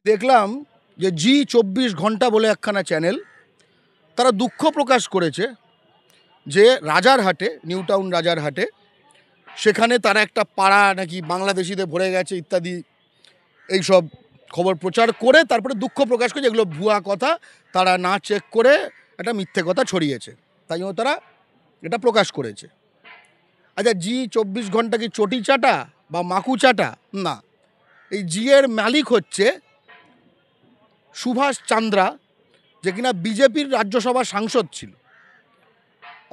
দেখলাম যে জি 24 ঘন্টা বলে একখানা চ্যানেল, তারা দুঃখ প্রকাশ করেছে যে রাজারহাটে, নিউ টাউন রাজারহাটে, সেখানে তারা একটা পাড়া নাকি বাংলাদেশিদের ভরে গেছে ইত্যাদি এইসব খবর প্রচার করে তারপরে দুঃখ প্রকাশ করে যেগুলো ভুয়া কথা, তারা না চেক করে একটা মিথ্যে কথা ছড়িয়েছে, তাই জন্য তারা এটা প্রকাশ করেছে। আচ্ছা, জি 24 ঘন্টা কি চটি চাটা বা মাকু চাটা? না, এই জি এর মালিক হচ্ছে সুভাষ চান্দ্রা, যে কিনা বিজেপির রাজ্যসভা সাংসদ ছিল।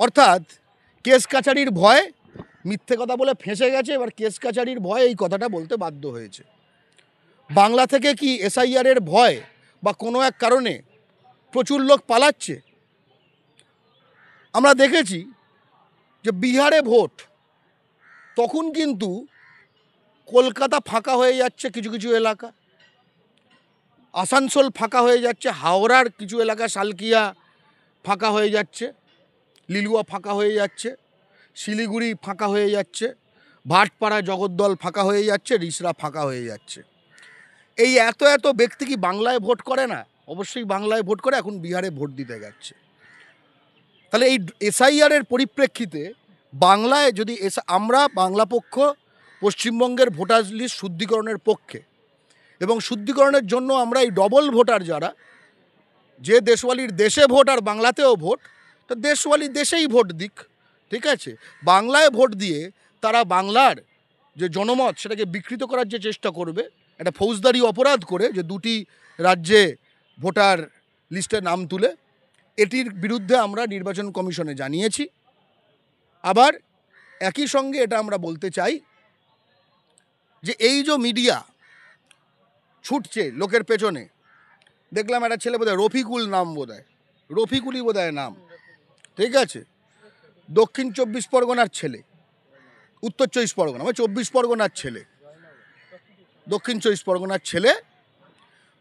অর্থাৎ কেস কাছারির ভয় মিথ্যে কথা বলে ফেঁসে গেছে, এবার কেস কাছারির ভয় এই কথাটা বলতে বাধ্য হয়েছে। বাংলা থেকে কি এসআইআর এর ভয় বা কোনো এক কারণে প্রচুর লোক পালাচ্ছে? আমরা দেখেছি যে বিহারে ভোট, তখন কিন্তু কলকাতা ফাঁকা হয়ে যাচ্ছে, কিছু কিছু এলাকা আসানসোল ফাঁকা হয়ে যাচ্ছে, হাওড়ার কিছু এলাকা সালকিয়া ফাঁকা হয়ে যাচ্ছে, লিলুয়া ফাঁকা হয়ে যাচ্ছে, শিলিগুড়ি ফাঁকা হয়ে যাচ্ছে, ভাটপাড়া জগদ্দল ফাঁকা হয়ে যাচ্ছে, রিসরা ফাঁকা হয়ে যাচ্ছে। এই এত এত ব্যক্তি কি বাংলায় ভোট করে না? অবশ্যই বাংলায় ভোট করে, এখন বিহারে ভোট দিতে যাচ্ছে। তাহলে এই এসআইআর এর পরিপ্রেক্ষিতে বাংলায় যদি আমরা বাংলা পক্ষ পশ্চিমবঙ্গের ভোটার লিস্ট শুদ্ধিকরণের পক্ষে, এবং শুদ্ধিকরণের জন্য আমরা এই ডবল ভোটার যারা, যে দেশওয়ালির দেশে ভোট আর বাংলাতেও ভোট, তো দেশওয়ালি দেশেই ভোট দিক, ঠিক আছে? বাংলায় ভোট দিয়ে তারা বাংলার যে জনমত সেটাকে বিকৃত করার যে চেষ্টা করবে, একটা ফৌজদারি অপরাধ করে যে দুটি রাজ্যে ভোটার লিস্টে নাম তুলে, এটির বিরুদ্ধে আমরা নির্বাচন কমিশনে জানিয়েছি। আবার একই সঙ্গে এটা আমরা বলতে চাই যে এই যে মিডিয়া ছুটছে লোকের পেছনে, দেখলাম একটা ছেলে বোধহয় রফিকুল নাম, রফিকুলই বোধহয় নাম, ঠিক আছে, দক্ষিণ 24 পরগনার ছেলে, উত্তর 24 পরগনা, 24 পরগনার ছেলে, দক্ষিণ 24 পরগনার ছেলে,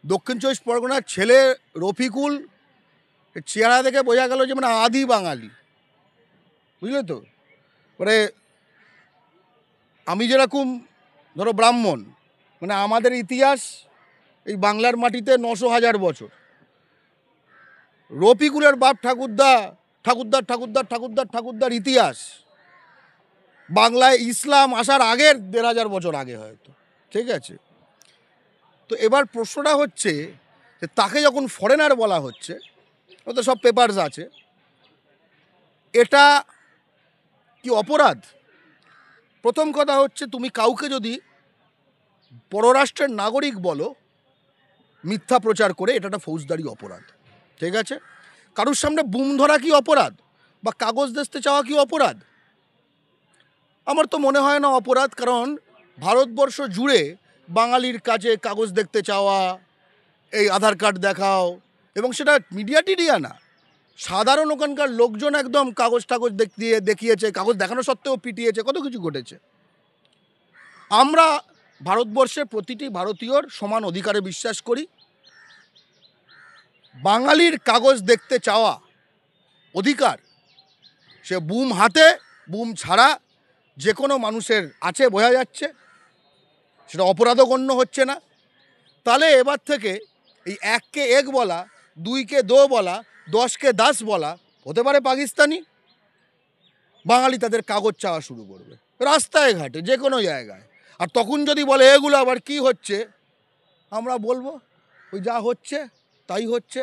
দক্ষিণ 24 পরগনার ছেলে রফিকুল, চেহারা দেখে বোঝা গেল যে মানে আদি বাঙালি, বুঝলে তো? মানে আমি যেরকম ধরো ব্রাহ্মণ, মানে আমাদের ইতিহাস এই বাংলার মাটিতে 900,000 বছর। রফিকুলের বাপ ঠাকুরদা ঠাকুরদার ঠাকুরদার ঠাকুরদার ঠাকুরদার ইতিহাস বাংলায় ইসলাম আসার আগের 1,500 বছর আগে হয়তো, ঠিক আছে? তো এবার প্রশ্নটা হচ্ছে যে তাকে যখন ফরেনার বলা হচ্ছে, ওতে সব পেপারস আছে, এটা কি অপরাধ? প্রথম কথা হচ্ছে, তুমি কাউকে যদি পররাষ্ট্রের নাগরিক বলো মিথ্যা প্রচার করে, এটা একটা ফৌজদারি অপরাধ, ঠিক আছে? কারুর সামনে বুম ধরা কি অপরাধ? বা কাগজ দেখতে চাওয়া কি অপরাধ? আমার তো মনে হয় না অপরাধ, কারণ ভারতবর্ষ জুড়ে বাঙালির কাছে কাগজ দেখতে চাওয়া, এই আধার কার্ড দেখাও, এবং সেটা মিডিয়া টিডিয়া না, সাধারণ ওখানকার লোকজন একদম কাগজ টাগজ দেখিয়েছে, কাগজ দেখানো সত্ত্বেও পিটিয়েছে, কত কিছু ঘটেছে। আমরা ভারতবর্ষে প্রতিটি ভারতীয়র সমান অধিকারে বিশ্বাস করি। বাঙালির কাগজ দেখতে চাওয়া অধিকার, সে বুম হাতে বুম ছাড়া যে কোনো মানুষের আছে, বোঝা যাচ্ছে, সেটা অপরাধও গণ্য হচ্ছে না। তাহলে এবার থেকে এই 1কে 1 বলা, 2কে 2 বলা, 10কে 10 বলা হতে পারে পাকিস্তানি। বাঙালি তাদের কাগজ চাওয়া শুরু করবে রাস্তায় ঘাটে, যে কোনো জায়গায়। আর তখন যদি বলে এগুলো আবার কি হচ্ছে, আমরা বলবো ওই যা হচ্ছে তাই হচ্ছে।